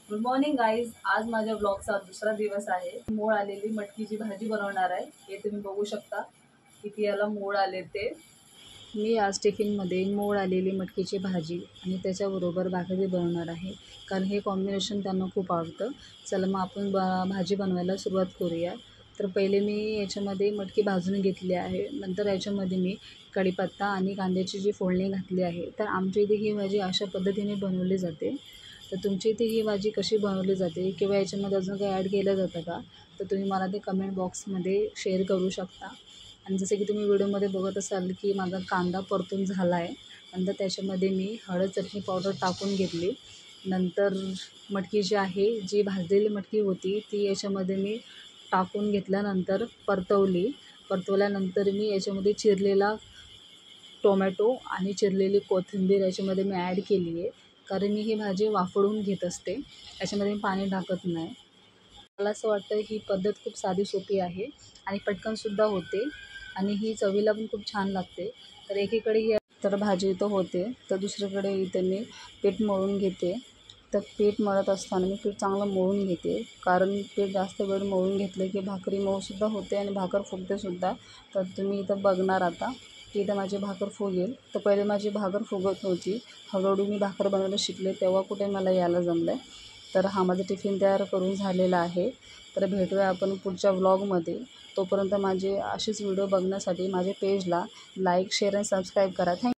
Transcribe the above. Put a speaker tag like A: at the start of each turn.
A: Good morning guys. आज माझ्या ब्लॉगचा दुसरा दिवस आहे. मोड आलेली मटकीची भाजी बनवणार आहे. हे तुम्ही बघू शकता किती याला मोड आले ते. मी आज टिफिनमध्ये मोड आलेली मटकीची भाजी आणि त्याच्याबरोबर भाकरी बनवणार आहे, कारण हे कॉम्बिनेशन त्यांना खूप आवडतं. चला मग आपण भाजी बनवायला सुरुवात करूया. तर पहिले मी याच्यामध्ये मटकी भाजून घेतली आहे. नंतर याच्यामध्ये मी कढीपत्ता आणि कांद्याची जी फोडणी घातली आहे. तर आमच्या इथे ही भाजी अशा पद्धतीने बनवली जाते. तर तुमच्या इथे ही भाजी कशी बनवली जाते किंवा याच्यामध्ये अजून काही ॲड केलं जातं का, तर तुम्ही मला ते कमेंट बॉक्समध्ये शेअर करू शकता. आणि जसं की तुम्ही व्हिडिओमध्ये बघत असाल की माझा कांदा परतून झाला आहे. नंतर त्याच्यामध्ये मी हळद चटणी पावडर टाकून घेतली. नंतर मटकी जी आहे, जी भाजलेली मटकी होती ती याच्यामध्ये मी टाकून घेतल्यानंतर परतवल्यानंतर मी याच्यामध्ये चिरलेला टोमॅटो आणि चिरलेली कोथिंबीर याच्यामध्ये मी ॲड केली आहे, कारण मी ही भाजी वाफळून घेत असते. याच्यामध्ये मी पाणी टाकत नाही. मला असं वाटतं ही पद्धत खूप साधी सोपी आहे आणि पटकनसुद्धा होते आणि ही चवीला पण खूप छान लागते. तर एकीकडे ही तर भाजी इथं होते, तर दुसरीकडे इथे मी पीठ मळून घेते. तर पीठ मळत असताना मी पीठ चांगलं मळून घेते, कारण पीठ जास्त वेळ मळून घेतलं की भाकरी मऊसुद्धा होते आणि भाकर फुगतेसुद्धा. तर तुम्ही इथं बघणार आता की इथं माझी भाकर फुगेल. तर पहिले माझी भाकर फुगत नव्हती. हळूहळू मी भाकर बनवायला शिकले, तेव्हा कुठे मला यायला जमलं आहे. तर हा माझा टिफिन तयार करून झालेला आहे. तर भेटूया आपण पुढच्या व्लॉगमध्ये. तोपर्यंत माझे असेच व्हिडिओ बघण्यासाठी माझ्या पेजला लाईक, शेअर आणि सबस्क्राईब करा.